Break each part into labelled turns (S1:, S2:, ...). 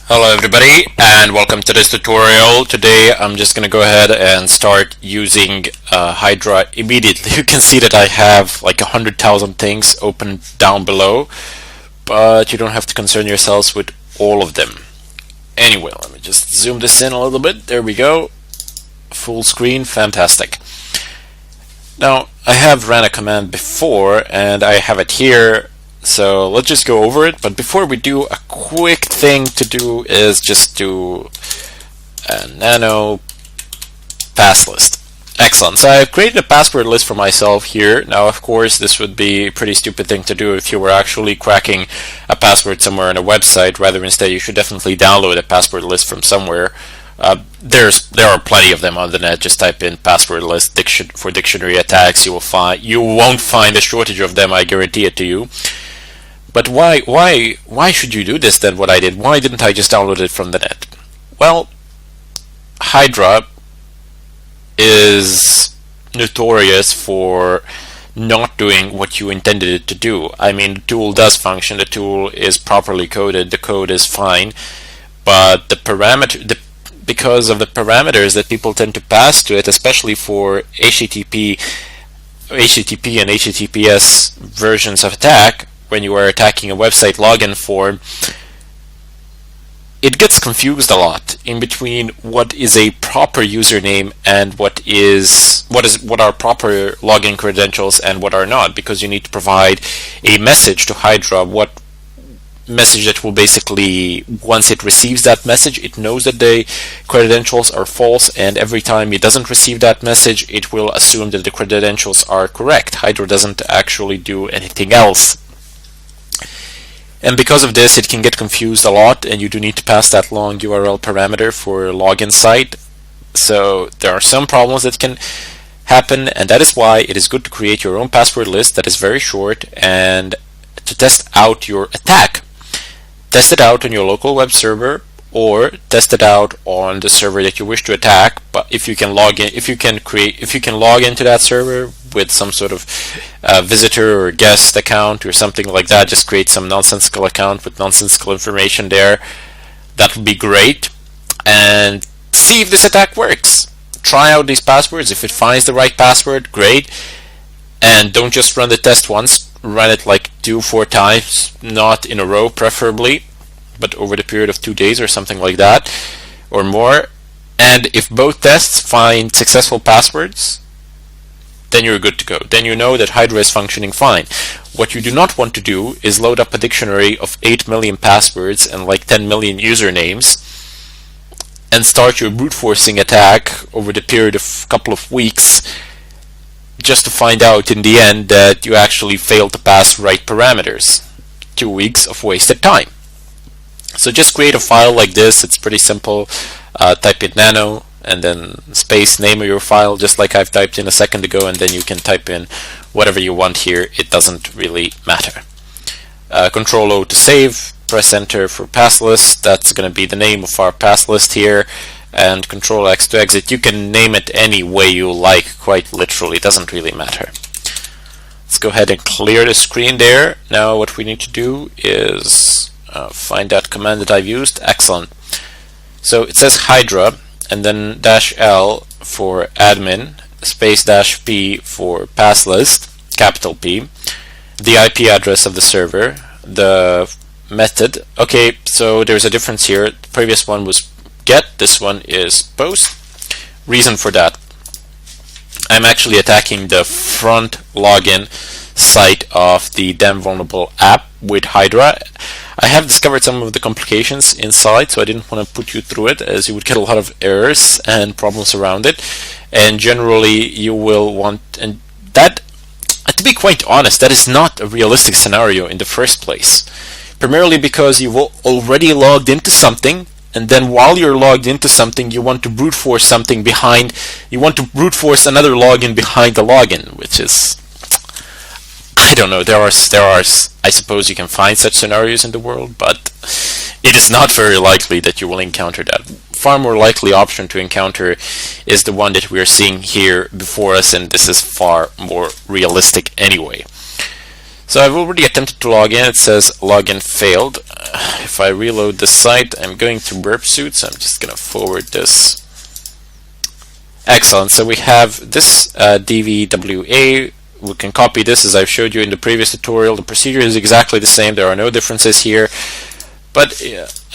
S1: Hello everybody and welcome to this tutorial. Today I'm just gonna go ahead and start using Hydra immediately. You can see that I have like 100,000 things open down below, but you don't have to concern yourselves with all of them. Anyway, let me just zoom this in a little bit. There we go. Full screen, fantastic. Now I have ran a command before and I have it here. So let's just go over it, but before we do, a quick thing to do is just do a nano pass list. Excellent. So I've created a password list for myself here. Now, of course, this would be a pretty stupid thing to do if you were actually cracking a password somewhere on a website. Rather, instead, you should definitely download a password list from somewhere. There are plenty of them on the net. Just type in password list for dictionary attacks. You won't find a shortage of them. I guarantee it to you. But why should you do this then, what I did? Why didn't I just download it from the net? Well, Hydra is notorious for not doing what you intended it to do. I mean, the tool does function, the tool is properly coded, the code is fine, but because of the parameters that people tend to pass to it, especially for HTTP and HTTPS versions of attack, when you are attacking a website login form, it gets confused a lot in between what is a proper username and what are proper login credentials and what are not, because you need to provide a message to Hydra, what message that will basically, once it receives that message, it knows that the credentials are false, and every time it doesn't receive that message, it will assume that the credentials are correct. Hydra doesn't actually do anything else. And because of this, it can get confused a lot, and you do need to pass that long URL parameter for a login site. So there are some problems that can happen, and that is why it is good to create your own password list that is very short and to test out your attack. Test it out on your local web server or test it out on the server that you wish to attack. But if you can log into that server with some sort of visitor or guest account or something like that, just create some nonsensical account with nonsensical information there. That would be great. And see if this attack works. Try out these passwords. If it finds the right password, great. And don't just run the test once. Run it like 2-4 times, not in a row preferably, but over the period of 2 days or something like that, or more. And if both tests find successful passwords, then you're good to go. Then you know that Hydra is functioning fine. What you do not want to do is load up a dictionary of 8 million passwords and like 10 million usernames and start your brute forcing attack over the period of a couple of weeks just to find out in the end that you actually failed to pass right parameters. 2 weeks of wasted time. So just create a file like this. It's pretty simple. Type in nano and then space name of your file, just like I've typed in a second ago, and then you can type in whatever you want here. It doesn't really matter. Control O to save, press enter for pass list. That's going to be the name of our pass list here, and Control X to exit. You can name it any way you like, quite literally. It doesn't really matter. Let's go ahead and clear the screen there. Now what we need to do is find that command that I've used. Excellent. So it says Hydra and then -L for admin, space -P for pass list, capital P, the IP address of the server, the method. Okay, so there's a difference here. The previous one was get, this one is post. Reason for that: I'm actually attacking the front login site of the damn vulnerable app with Hydra. I have discovered some of the complications inside, so I didn't want to put you through it, as you would get a lot of errors and problems around it. And generally you will want, and that, to be quite honest, that is not a realistic scenario in the first place. Primarily because you've already logged into something, and then while you're logged into something, you want to brute force something behind, you want to brute force another login behind the login, which is, I don't know, there are, I suppose you can find such scenarios in the world, but it is not very likely that you will encounter that. Far more likely option to encounter is the one that we are seeing here before us, and this is far more realistic anyway. So I've already attempted to log in. It says login failed. If I reload the site, I'm going to burp suit, so I'm just going to forward this. Excellent. So we have this DVWA. We can copy this as I've showed you in the previous tutorial. The procedure is exactly the same. There are no differences here. But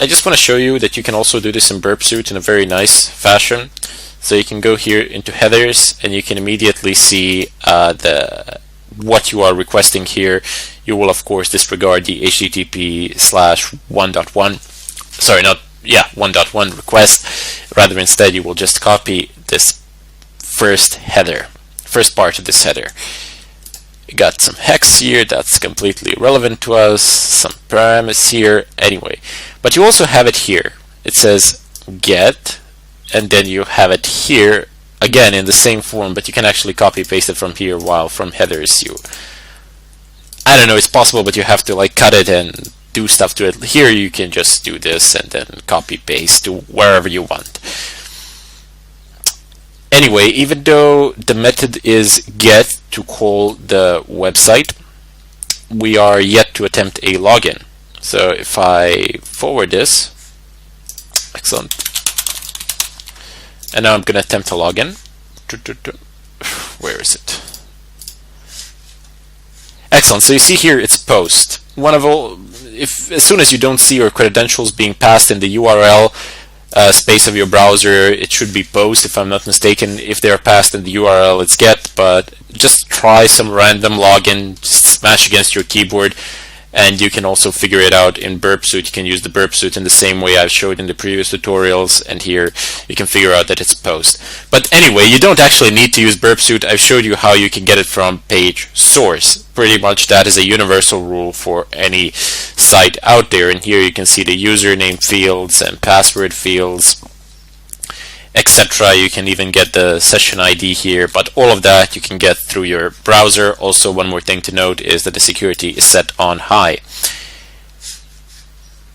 S1: I just want to show you that you can also do this in burp suit in a very nice fashion. So you can go here into headers, and you can immediately see what you are requesting here. You will of course disregard the HTTP/1.1, sorry, not 1.1 request. Rather, instead you will just copy this first part of this header. You got some hex here that's completely irrelevant to us, some parameters here anyway, but you also have it here. It says get, and then you have it here again in the same form, but you can actually copy paste it from here, while from headers I don't know, it's possible, but you have to like cut it and do stuff to it. Here you can just do this and then copy paste to wherever you want. Anyway, even though the method is get to call the website, we are yet to attempt a login. So if I forward this, excellent. And now I'm going to attempt a login. Where is it? Excellent. So you see here it's post. As soon as you don't see your credentials being passed in the URL space of your browser, it should be post, if I'm not mistaken. If they are passed in the URL, it's get. But just try some random login, smash against your keyboard, and you can also figure it out in burp suit. You can use the burp suit in the same way I've showed in the previous tutorials, and here you can figure out that it's post. But anyway, you don't actually need to use burp suit. I've showed you how you can get it from page source. Pretty much that is a universal rule for any site out there, and here you can see the username fields and password fields, etc. You can even get the session ID here, but all of that you can get through your browser. Also, one more thing to note is that the security is set on high.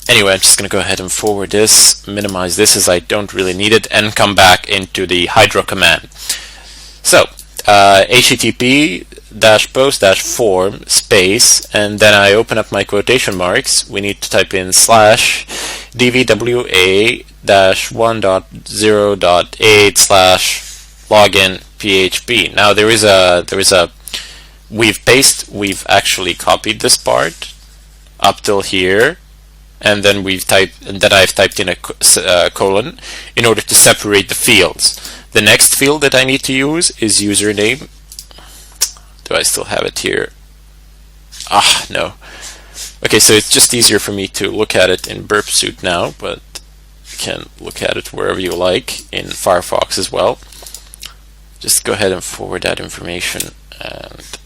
S1: Anyway, I'm just going to go ahead and forward this, minimize this as I don't really need it, and come back into the hydra command. So http:/post-form space, and then I open up my quotation marks. We need to type in /dvwa-1.0.8/login php. Now there is a we've actually copied this part up till here, and then I've typed in a colon in order to separate the fields. The next field that I need to use is username. Do I still have it here? No. Okay, so it's just easier for me to look at it in burp suit now, but you can look at it wherever you like in Firefox as well. Just go ahead and forward that information, and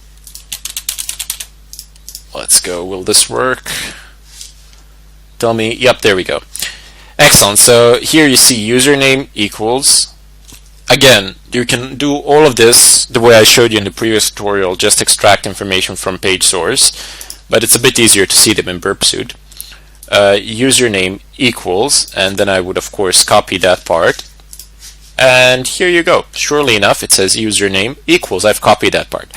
S1: let's go. Will this work? Tell me. Yep, there we go. Excellent. So here you see username equals. Again, you can do all of this the way I showed you in the previous tutorial, just extract information from page source, but it's a bit easier to see them in burp suit. Username equals, and then I would of course copy that part, and here you go. Surely enough, it says username equals. I've copied that part.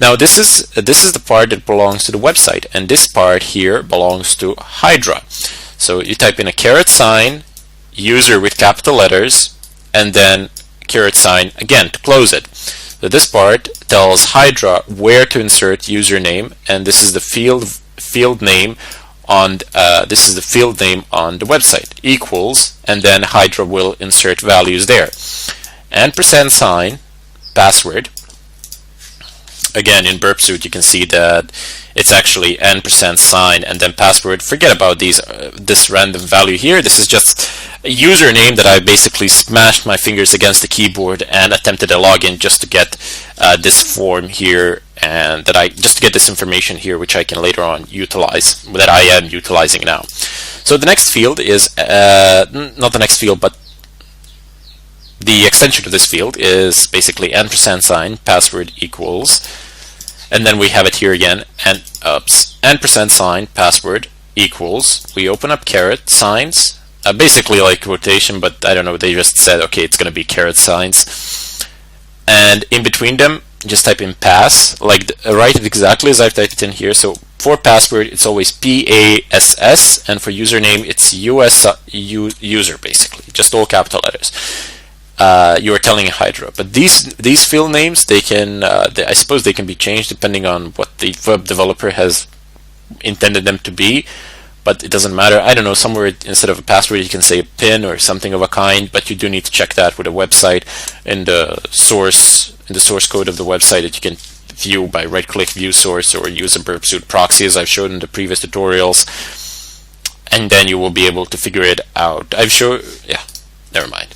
S1: Now this is the part that belongs to the website, and this part here belongs to Hydra. So you type in a $, user with capital letters, and then $, again, to close it. So this part tells Hydra where to insert username, and this is the field name on the website, equals, and then Hydra will insert values there. $, password. Again, in burp suit you can see that it's actually $, and then password. Forget about this random value here. This is just a username that I basically smashed my fingers against the keyboard and attempted a login just to get this form here, and just to get this information here, which I can later on utilize, that I am utilizing now. So the next field is not the next field, but the extension to this field is basically $, password equals, and then we have it here again, and $, password equals. We open up caret signs, basically like quotation, but I don't know, they just said okay, it's going to be caret signs, and in between them just type in pass, like write it exactly as I've typed it in here. So for password, it's always PASS, and for username, it's user, basically, just all capital letters. You are telling Hydra, but these field names, they can, I suppose they can be changed depending on what the web developer has intended them to be. But it doesn't matter. I don't know, somewhere instead of a password you can say a PIN or something of a kind, but you do need to check that with a website in the source code of the website that you can view by right-click view source or use a burp suite proxy as I've showed in the previous tutorials, and then you will be able to figure it out. Never mind.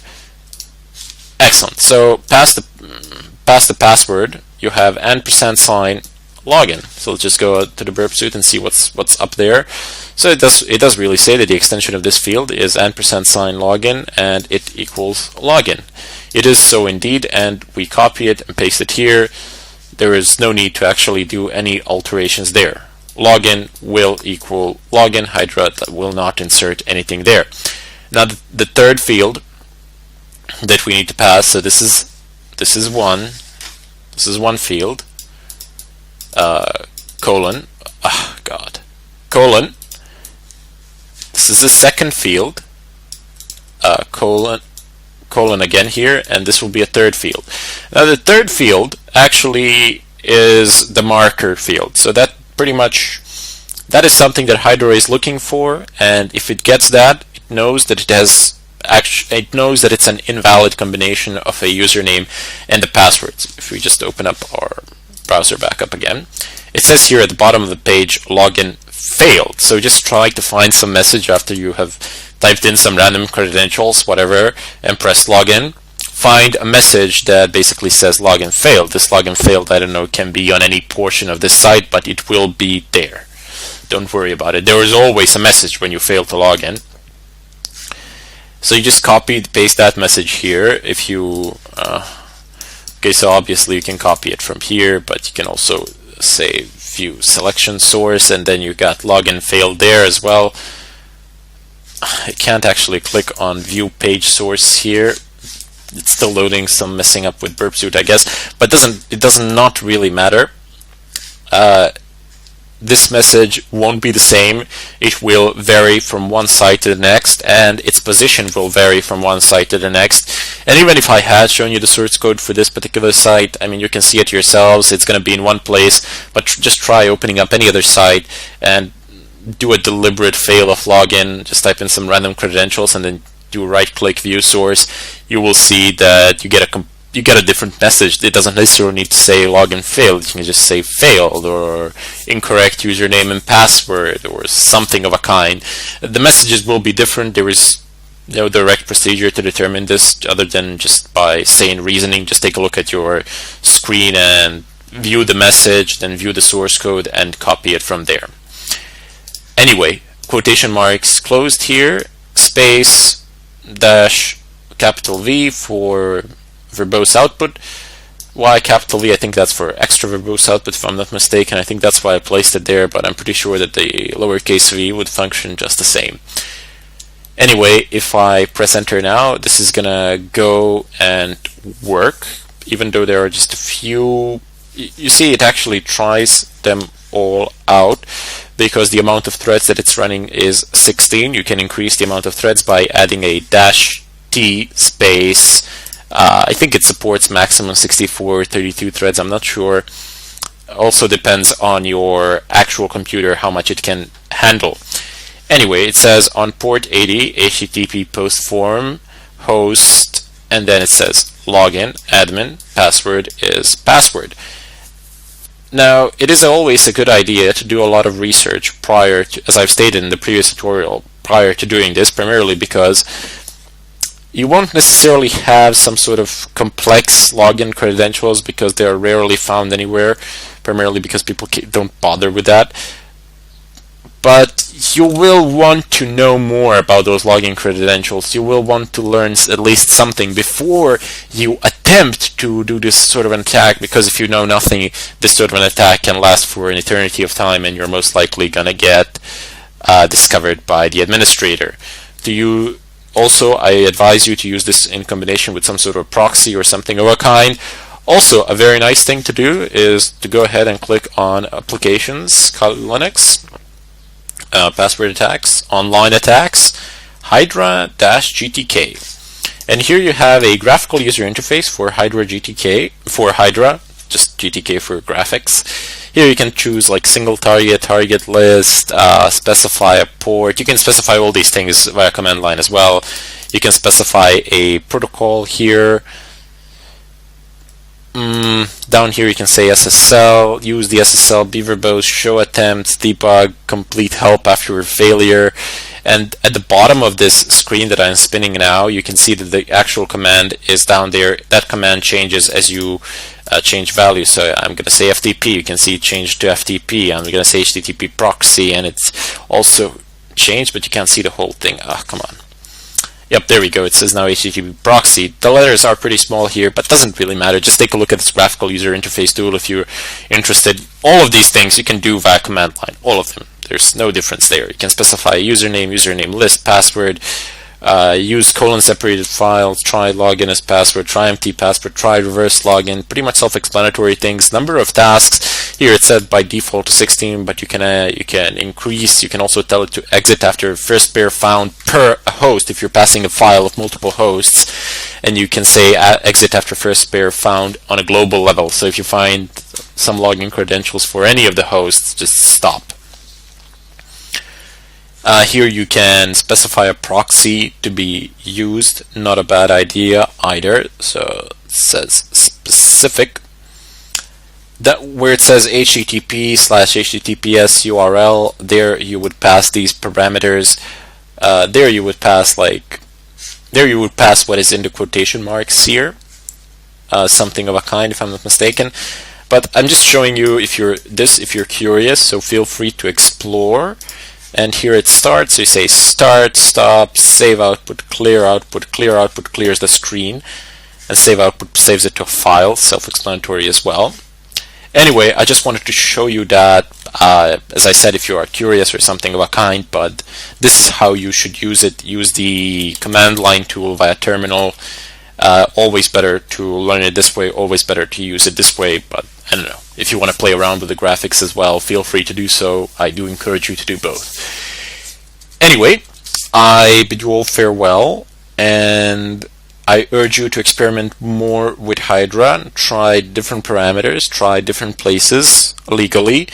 S1: Excellent. So past the password, you have &sign login. So let's just go to the burp suite and see what's up there. So it does really say that the extension of this field is &sign login, and it equals login. It is so indeed, and we copy it and paste it here. There is no need to actually do any alterations there. Login will equal login. Hydra will not insert anything there. Now the third field that we need to pass. So this is one field. Colon. Colon. This is the second field. Colon again here, and this will be a third field. Now the third field actually is the marker field. So that pretty much, that is something that Hydra is looking for, and if it gets that, it knows that it knows that it's an invalid combination of a username and the passwords. If we just open up our browser back up again, it says here at the bottom of the page, login failed. So just try to find some message after you have typed in some random credentials, whatever, and press login. Find a message that basically says login failed. This login failed, I don't know, can be on any portion of this site, but it will be there. Don't worry about it. There is always a message when you fail to log in. So you just copy, paste that message here. If you okay, so obviously you can copy it from here, but you can also say view selection source, and then you got login failed there as well. I can't actually click on view page source here. It's still loading, some messing up with burp suite, I guess, but it does not really matter. This message won't be the same. It will vary from one site to the next, and its position will vary from one site to the next. And even if I had shown you the source code for this particular site, I mean, you can see it yourselves. It's going to be in one place, but just try opening up any other site and do a deliberate fail of login. Just type in some random credentials and then do right-click view source. You will see that you get a different message. It doesn't necessarily need to say login failed. You can just say failed or incorrect username and password or something of a kind. The messages will be different. There is no direct procedure to determine this other than just by saying reasoning. Just take a look at your screen and view the message, then view the source code and copy it from there. Anyway, quotation marks closed here, space, dash, capital V for verbose output. Why capital V? I think that's for extra verbose output, if I'm not mistaken. I think that's why I placed it there, but I'm pretty sure that the lowercase v would function just the same. Anyway, if I press enter now, this is gonna go and work, even though there are just a few. You see, it actually tries them all out because the amount of threads that it's running is 16. You can increase the amount of threads by adding a -t space. I think it supports maximum 64 or 32 threads, I'm not sure. Also depends on your actual computer how much it can handle. Anyway, it says on port 80 HTTP post form host, and then it says login admin, password is password. Now, it is always a good idea to do a lot of research prior to, as I've stated in the previous tutorial, prior to doing this, primarily because you won't necessarily have some sort of complex login credentials because they are rarely found anywhere, primarily because people don't bother with that. But you will want to know more about those login credentials. You will want to learn at least something before you attempt to do this sort of an attack, because if you know nothing, this sort of an attack can last for an eternity of time and you're most likely gonna get discovered by the administrator. Also, I advise you to use this in combination with some sort of proxy or something of a kind. Also, a very nice thing to do is to go ahead and click on Applications, Kali Linux, Password Attacks, Online Attacks, Hydra-GTK. And here you have a graphical user interface for Hydra GTK, for Hydra, just GTK for graphics. Here you can choose like single target, target list, specify a port. You can specify all these things via command line as well. You can specify a protocol here. Down here you can say SSL, use the SSL, be verbose, show attempts, debug, complete help after failure. And at the bottom of this screen that I'm spinning now, you can see that the actual command is down there. That command changes as you change values. So I'm going to say FTP, you can see it changed to FTP. I'm going to say HTTP proxy, and it's also changed, but you can't see the whole thing. Ah, come on. Yep, there we go. It says now HTTP proxy. The letters are pretty small here, but doesn't really matter. Just take a look at this graphical user interface tool if you're interested. All of these things you can do via command line. All of them. There's no difference there. You can specify a username, username list, password, use colon separated files, try login as password, try empty password, try reverse login. Pretty much self-explanatory things. Number of tasks. Here it's set by default to 16, but you can increase. You can also tell it to exit after first pair found per host if you're passing a file of multiple hosts, and you can say exit after first pair found on a global level. So if you find some login credentials for any of the hosts, just stop. Here you can specify a proxy to be used. Not a bad idea either. So it says specific. That where it says HTTP/HTTPS URL, there you would pass these parameters. There you would pass what is in the quotation marks here, something of a kind, if I'm not mistaken. But I'm just showing you if you're curious. So feel free to explore. And here it starts. So you say start, stop, save output, clear output. Clear output clears the screen, and save output saves it to a file. Self-explanatory as well. Anyway, I just wanted to show you that, as I said, if you are curious or something of a kind, but this is how you should use it. Use the command line tool via terminal. Always better to learn it this way, always better to use it this way, but I don't know. If you want to play around with the graphics as well, feel free to do so. I do encourage you to do both. Anyway, I bid you all farewell, and I urge you to experiment more with Hydra, try different parameters, try different places legally,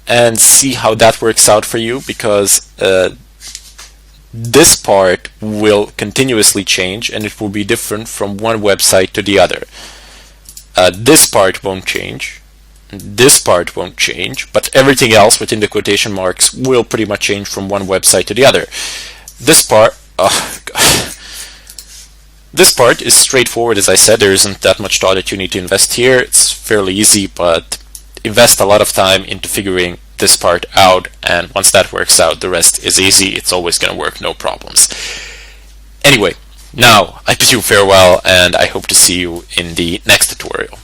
S1: and see how that works out for you, because this part will continuously change, and it will be different from one website to the other. This part won't change, this part won't change, but everything else within the quotation marks will pretty much change from one website to the other. This part, this part is straightforward. As I said, there isn't that much thought that you need to invest here. It's fairly easy, but invest a lot of time into figuring this part out, and once that works out, the rest is easy. It's always going to work, no problems. Anyway, now I bid you farewell, and I hope to see you in the next tutorial.